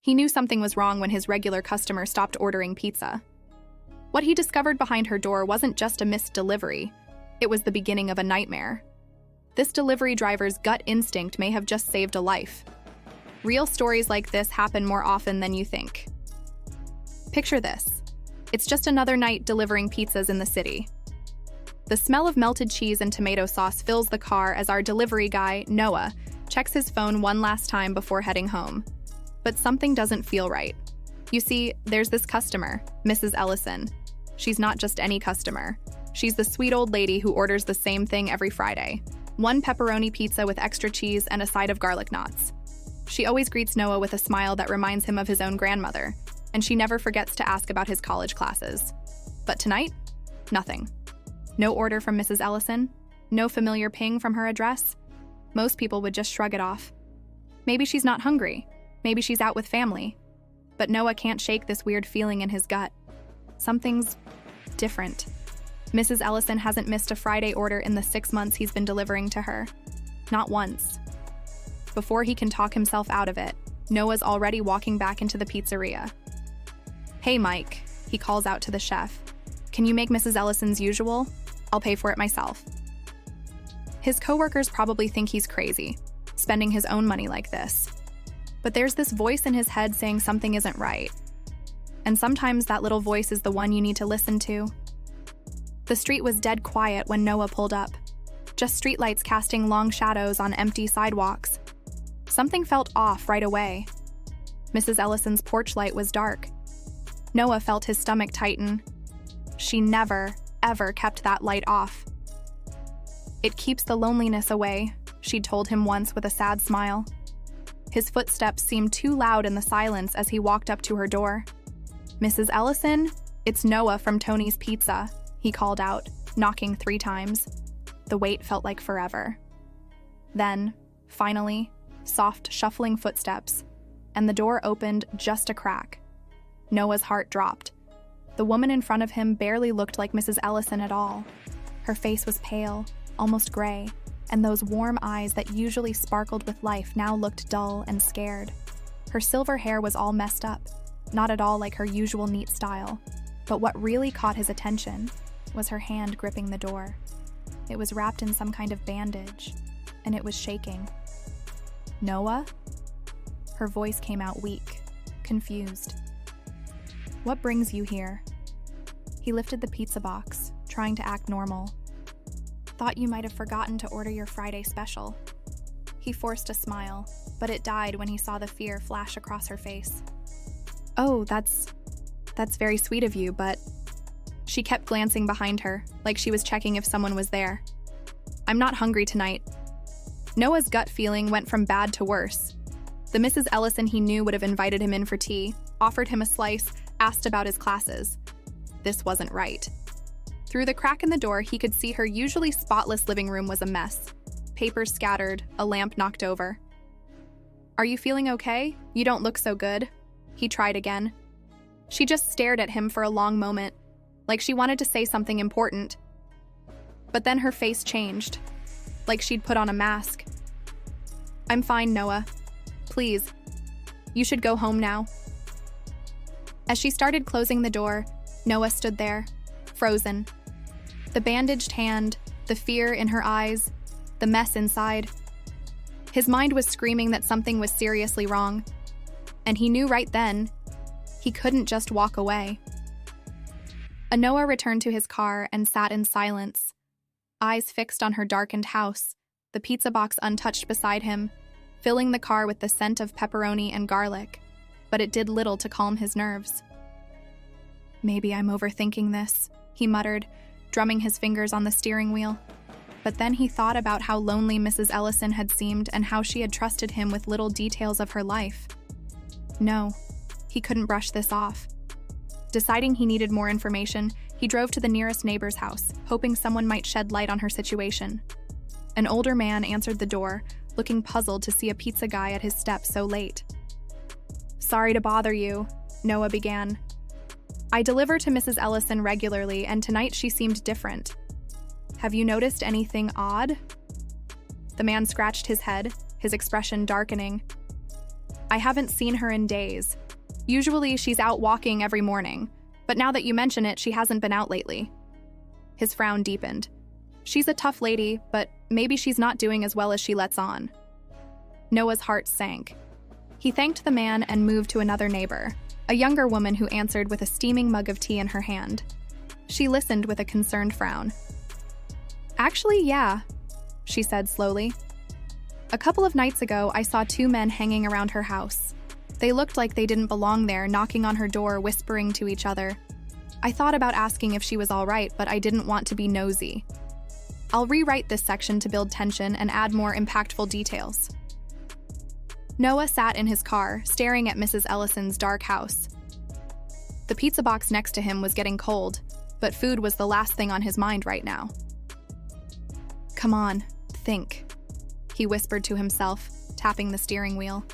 He knew something was wrong when his regular customer stopped ordering pizza. What he discovered behind her door wasn't just a missed delivery, it was the beginning of a nightmare. This delivery driver's gut instinct may have just saved a life. Real stories like this happen more often than you think. Picture this. It's just another night delivering pizzas in the city. The smell of melted cheese and tomato sauce fills the car as our delivery guy, Noah, checks his phone one last time before heading home. But something doesn't feel right. You see, there's this customer, Mrs. Ellison. She's not just any customer. She's the sweet old lady who orders the same thing every Friday. One pepperoni pizza with extra cheese and a side of garlic knots. She always greets Noah with a smile that reminds him of his own grandmother, and she never forgets to ask about his college classes. But tonight, nothing. No order from Mrs. Ellison, no familiar ping from her address. Most people would just shrug it off. Maybe she's not hungry. Maybe she's out with family. But Noah can't shake this weird feeling in his gut. Something's different. Mrs. Ellison hasn't missed a Friday order in the 6 months he's been delivering to her. Not once. Before he can talk himself out of it, Noah's already walking back into the pizzeria. "Hey, Mike," he calls out to the chef. "Can you make Mrs. Ellison's usual? I'll pay for it myself." His coworkers probably think he's crazy, spending his own money like this. But there's this voice in his head saying something isn't right. And sometimes that little voice is the one you need to listen to. The street was dead quiet when Noah pulled up. Just streetlights casting long shadows on empty sidewalks. Something felt off right away. Mrs. Ellison's porch light was dark. Noah felt his stomach tighten. She never, ever kept that light off. "It keeps the loneliness away," she'd told him once with a sad smile. His footsteps seemed too loud in the silence as he walked up to her door. "Mrs. Ellison, it's Noah from Tony's Pizza," he called out, knocking 3 times. The wait felt like forever. Then, finally, soft, shuffling footsteps, and the door opened just a crack. Noah's heart dropped. The woman in front of him barely looked like Mrs. Ellison at all. Her face was pale, almost gray, and those warm eyes that usually sparkled with life now looked dull and scared. Her silver hair was all messed up, not at all like her usual neat style. But what really caught his attention was her hand gripping the door. It was wrapped in some kind of bandage, and it was shaking. "Noah?" Her voice came out weak, confused. "What brings you here?" He lifted the pizza box, trying to act normal. "Thought you might have forgotten to order your Friday special." He forced a smile, but it died when he saw the fear flash across her face. "Oh, that's very sweet of you, but..." She kept glancing behind her, like she was checking if someone was there. "I'm not hungry tonight." Noah's gut feeling went from bad to worse. The Mrs. Ellison he knew would have invited him in for tea, offered him a slice, asked about his classes. This wasn't right. Through the crack in the door, he could see her usually spotless living room was a mess. Papers scattered, a lamp knocked over. "Are you feeling okay? You don't look so good." He tried again. She just stared at him for a long moment, like she wanted to say something important. But then her face changed, like she'd put on a mask. "I'm fine, Noah. Please. You should go home now." As she started closing the door, Noah stood there, frozen. The bandaged hand, the fear in her eyes, the mess inside. His mind was screaming that something was seriously wrong. And he knew right then, he couldn't just walk away. Noah returned to his car and sat in silence, eyes fixed on her darkened house, the pizza box untouched beside him, filling the car with the scent of pepperoni and garlic, but it did little to calm his nerves. "Maybe I'm overthinking this," he muttered, drumming his fingers on the steering wheel. But then he thought about how lonely Mrs. Ellison had seemed and how she had trusted him with little details of her life. No, he couldn't brush this off. Deciding he needed more information, he drove to the nearest neighbor's house, hoping someone might shed light on her situation. An older man answered the door, looking puzzled to see a pizza guy at his step so late. "Sorry to bother you," Noah began. "I deliver to Mrs. Ellison regularly, and tonight she seemed different. Have you noticed anything odd?" The man scratched his head, his expression darkening. I haven't seen her in days. Usually she's out walking every morning, but now that you mention it, she hasn't been out lately. His frown deepened. She's a tough lady, but maybe she's not doing as well as she lets on. Noah's heart sank. He thanked the man and moved to another neighbor, a younger woman who answered with a steaming mug of tea in her hand. She listened with a concerned frown. Actually, yeah, she said slowly. A couple of nights ago, I saw two men hanging around her house. They looked like they didn't belong there, knocking on her door, whispering to each other. I thought about asking if she was all right, but I didn't want to be nosy. I'll rewrite this section to build tension and add more impactful details. Noah sat in his car, staring at Mrs. Ellison's dark house. The pizza box next to him was getting cold, but food was the last thing on his mind right now. Come on, think, he whispered to himself, tapping the steering wheel.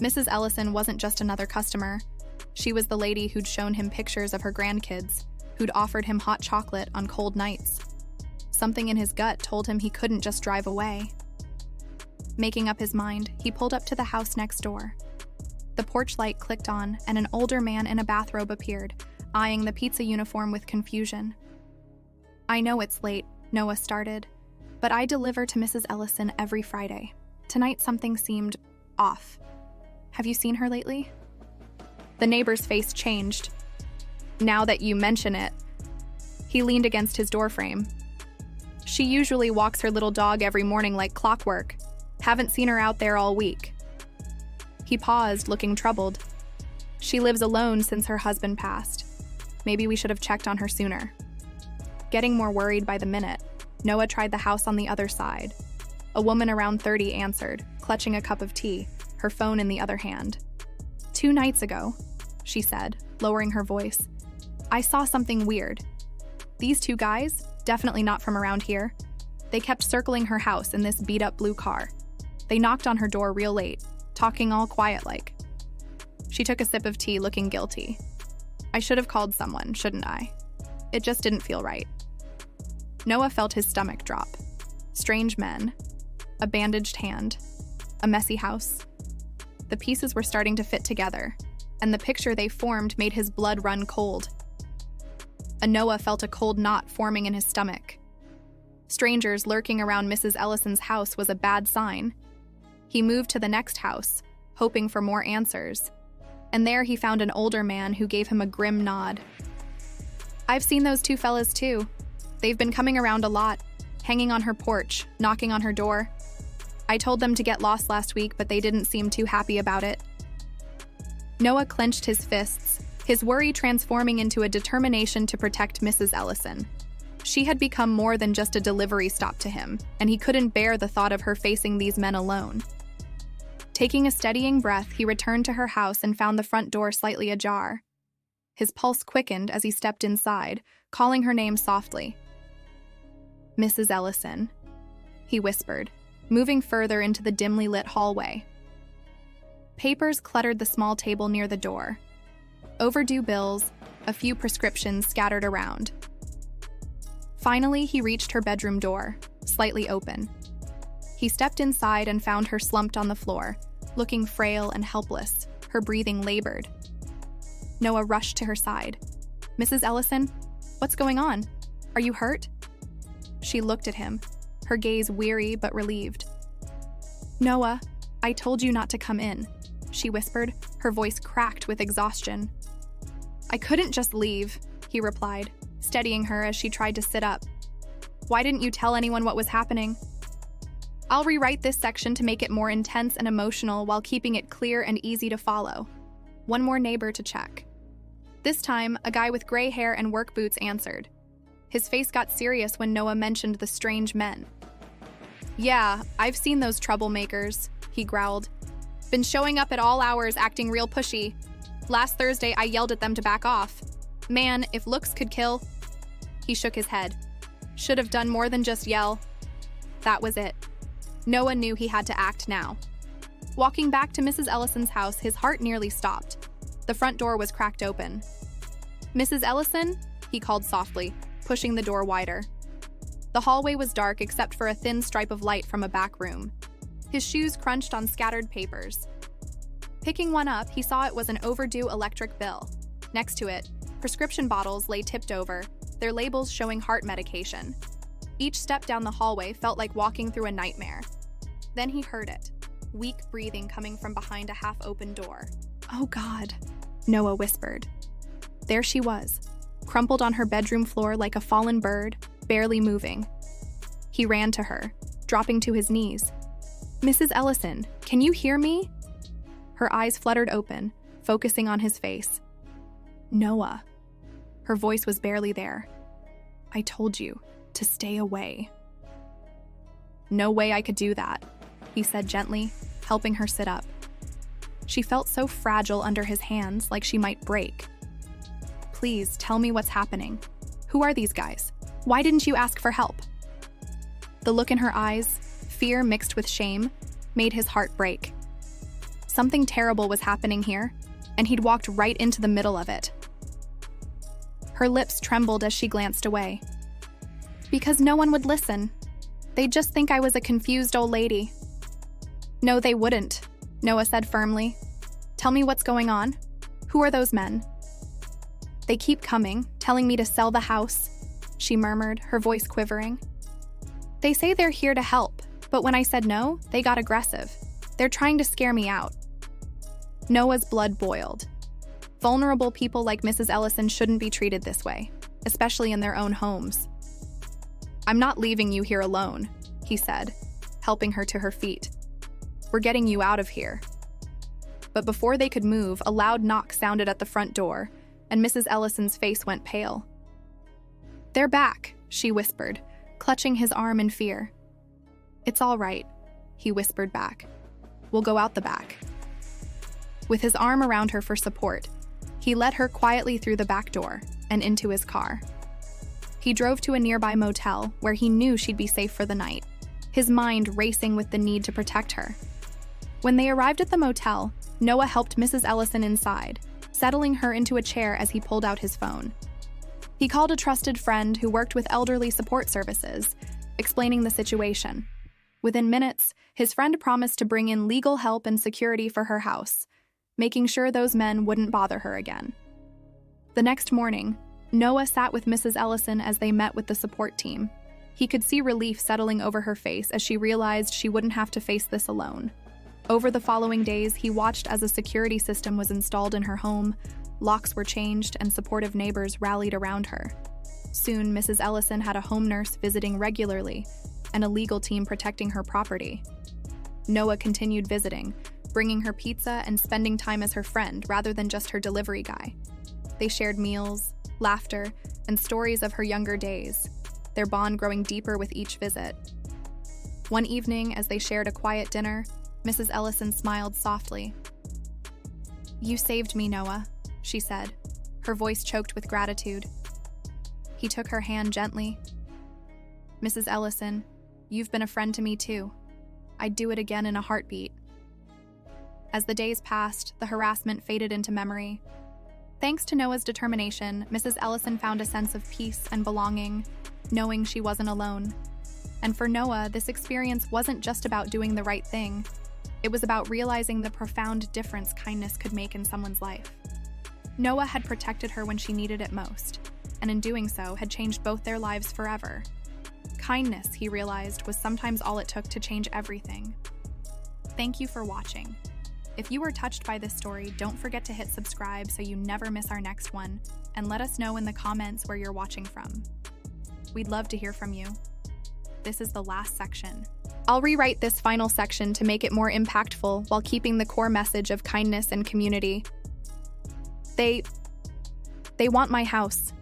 Mrs. Ellison wasn't just another customer. She was the lady who'd shown him pictures of her grandkids, who'd offered him hot chocolate on cold nights. Something in his gut told him he couldn't just drive away. Making up his mind, he pulled up to the house next door. The porch light clicked on, and an older man in a bathrobe appeared, eyeing the pizza uniform with confusion. I know it's late, Noah started, but I deliver to Mrs. Ellison every Friday. Tonight something seemed off. Have you seen her lately? The neighbor's face changed. Now that you mention it, he leaned against his doorframe. She usually walks her little dog every morning like clockwork. Haven't seen her out there all week. He paused, looking troubled. She lives alone since her husband passed. Maybe we should have checked on her sooner. Getting more worried by the minute, Noah tried the house on the other side. A woman around 30 answered, clutching a cup of tea, her phone in the other hand. 2 nights ago, she said, lowering her voice, I saw something weird. These 2 guys, definitely not from around here. They kept circling her house in this beat-up blue car. They knocked on her door real late, talking all quiet-like. She took a sip of tea, looking guilty. I should have called someone, shouldn't I? It just didn't feel right. Noah felt his stomach drop. Strange men, a bandaged hand, a messy house. The pieces were starting to fit together, and the picture they formed made his blood run cold. Noah felt a cold knot forming in his stomach. Strangers lurking around Mrs. Ellison's house was a bad sign. He moved to the next house, hoping for more answers, and there he found an older man who gave him a grim nod. I've seen those 2 fellas too. They've been coming around a lot, hanging on her porch, knocking on her door. I told them to get lost last week, but they didn't seem too happy about it. Noah clenched his fists, his worry transforming into a determination to protect Mrs. Ellison. She had become more than just a delivery stop to him, and he couldn't bear the thought of her facing these men alone. Taking a steadying breath, he returned to her house and found the front door slightly ajar. His pulse quickened as he stepped inside, calling her name softly. Mrs. Ellison, he whispered, moving further into the dimly lit hallway. Papers cluttered the small table near the door. Overdue bills, a few prescriptions scattered around. Finally, he reached her bedroom door, slightly open. He stepped inside and found her slumped on the floor, looking frail and helpless, her breathing labored. Noah rushed to her side. Mrs. Ellison, what's going on? Are you hurt? She looked at him, her gaze weary but relieved. Noah, I told you not to come in, she whispered, her voice cracked with exhaustion. I couldn't just leave, he replied, steadying her as she tried to sit up. Why didn't you tell anyone what was happening? I'll rewrite this section to make it more intense and emotional while keeping it clear and easy to follow. One more neighbor to check. This time, a guy with gray hair and work boots answered. His face got serious when Noah mentioned the strange men. Yeah, I've seen those troublemakers, he growled. Been showing up at all hours acting real pushy. Last Thursday, I yelled at them to back off. Man, if looks could kill. He shook his head. Should have done more than just yell. That was it. Noah knew he had to act now. Walking back to Mrs. Ellison's house, his heart nearly stopped. The front door was cracked open. Mrs. Ellison? He called softly, pushing the door wider. The hallway was dark except for a thin stripe of light from a back room. His shoes crunched on scattered papers. Picking one up, he saw it was an overdue electric bill. Next to it, prescription bottles lay tipped over, their labels showing heart medication. Each step down the hallway felt like walking through a nightmare. Then he heard it, weak breathing coming from behind a half-open door. "Oh God," Noah whispered. There she was, crumpled on her bedroom floor like a fallen bird, barely moving. He ran to her, dropping to his knees. "Mrs. Ellison, can you hear me?" Her eyes fluttered open, focusing on his face. "Noah." Her voice was barely there. "I told you to stay away." "No way I could do that," he said gently, helping her sit up. She felt so fragile under his hands, like she might break. "Please tell me what's happening. Who are these guys? Why didn't you ask for help?" The look in her eyes, fear mixed with shame, made his heart break. Something terrible was happening here, and he'd walked right into the middle of it. Her lips trembled as she glanced away. "Because no one would listen. They'd just think I was a confused old lady." "No, they wouldn't," Noah said firmly. "Tell me what's going on. Who are those men?" "They keep coming, telling me to sell the house," she murmured, her voice quivering. "They say they're here to help, but when I said no, they got aggressive. They're trying to scare me out." Noah's blood boiled. Vulnerable people like Mrs. Ellison shouldn't be treated this way, especially in their own homes. "I'm not leaving you here alone," he said, helping her to her feet. "We're getting you out of here." But before they could move, a loud knock sounded at the front door, and Mrs. Ellison's face went pale. "They're back," she whispered, clutching his arm in fear. "It's all right," he whispered back. "We'll go out the back." With his arm around her for support, he led her quietly through the back door and into his car. He drove to a nearby motel where he knew she'd be safe for the night, his mind racing with the need to protect her. When they arrived at the motel, Noah helped Mrs. Ellison inside, settling her into a chair as he pulled out his phone. He called a trusted friend who worked with elderly support services, explaining the situation. Within minutes, his friend promised to bring in legal help and security for her house, making sure those men wouldn't bother her again. The next morning, Noah sat with Mrs. Ellison as they met with the support team. He could see relief settling over her face as she realized she wouldn't have to face this alone. Over the following days, he watched as a security system was installed in her home, locks were changed, and supportive neighbors rallied around her. Soon, Mrs. Ellison had a home nurse visiting regularly and a legal team protecting her property. Noah continued visiting, bringing her pizza and spending time as her friend rather than just her delivery guy. They shared meals, laughter, and stories of her younger days, their bond growing deeper with each visit. One evening, as they shared a quiet dinner, Mrs. Ellison smiled softly. "You saved me, Noah," she said, her voice choked with gratitude. He took her hand gently. "Mrs. Ellison, you've been a friend to me too. I'd do it again in a heartbeat." As the days passed, the harassment faded into memory. Thanks to Noah's determination, Mrs. Ellison found a sense of peace and belonging, knowing she wasn't alone. And for Noah, this experience wasn't just about doing the right thing. It was about realizing the profound difference kindness could make in someone's life. Noah had protected her when she needed it most, and in doing so, had changed both their lives forever. Kindness, he realized, was sometimes all it took to change everything. Thank you for watching. If you were touched by this story, don't forget to hit subscribe so you never miss our next one, and let us know in the comments where you're watching from. We'd love to hear from you. This is the last section. I'll rewrite this final section to make it more impactful while keeping the core message of kindness and community. They want my house,"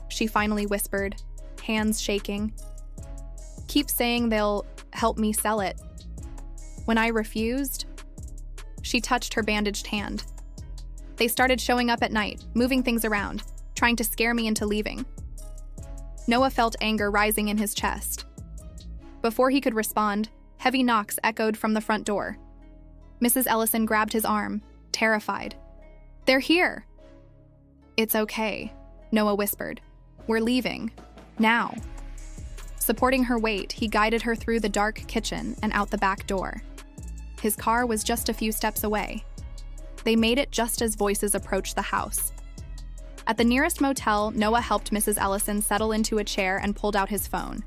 she finally whispered, hands shaking. "Keep saying they'll help me sell it. When I refused..." She touched her bandaged hand. "They started showing up at night, moving things around, trying to scare me into leaving." Noah felt anger rising in his chest. Before he could respond, heavy knocks echoed from the front door. Mrs. Ellison grabbed his arm, terrified. "They're here!" "It's okay," Noah whispered. "We're leaving. Now." Supporting her weight, he guided her through the dark kitchen and out the back door. His car was just a few steps away. They made it just as voices approached the house. At the nearest motel, Noah helped Mrs. Ellison settle into a chair and pulled out his phone.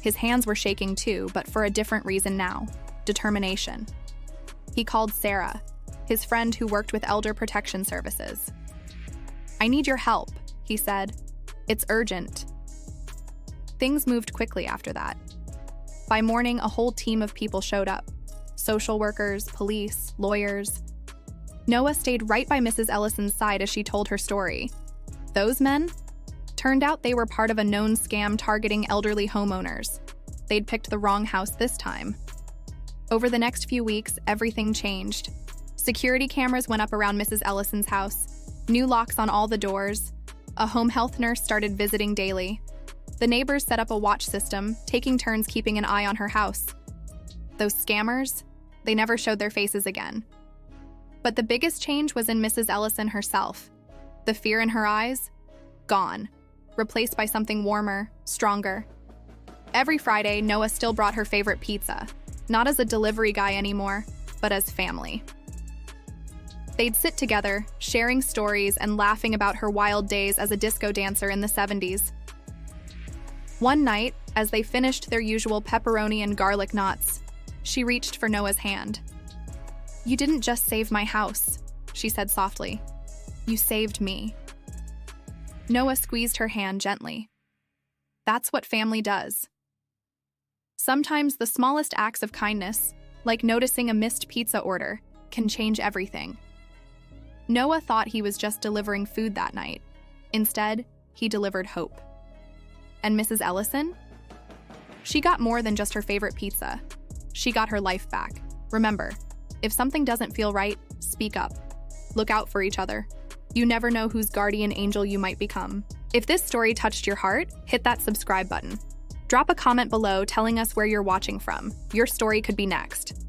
His hands were shaking too, but for a different reason now: determination. He called Sarah, his friend who worked with Elder Protection Services. "I need your help," he said. "It's urgent." Things moved quickly after that. By morning, a whole team of people showed up: social workers, police, lawyers. Noah stayed right by Mrs. Ellison's side as she told her story. Those men? Turned out they were part of a known scam targeting elderly homeowners. They'd picked the wrong house this time. Over the next few weeks, everything changed. Security cameras went up around Mrs. Ellison's house, new locks on all the doors. A home health nurse started visiting daily. The neighbors set up a watch system, taking turns keeping an eye on her house. Those scammers, they never showed their faces again. But the biggest change was in Mrs. Ellison herself. The fear in her eyes? Gone, replaced by something warmer, stronger. Every Friday, Noah still brought her favorite pizza, not as a delivery guy anymore, but as family. They'd sit together, sharing stories and laughing about her wild days as a disco dancer in the 70s. One night, as they finished their usual pepperoni and garlic knots, she reached for Noah's hand. "You didn't just save my house," she said softly. "You saved me." Noah squeezed her hand gently. That's what family does. Sometimes the smallest acts of kindness, like noticing a missed pizza order, can change everything. Noah thought he was just delivering food that night. Instead, he delivered hope. And Mrs. Ellison? She got more than just her favorite pizza. She got her life back. Remember, if something doesn't feel right, speak up. Look out for each other. You never know whose guardian angel you might become. If this story touched your heart, hit that subscribe button. Drop a comment below telling us where you're watching from. Your story could be next.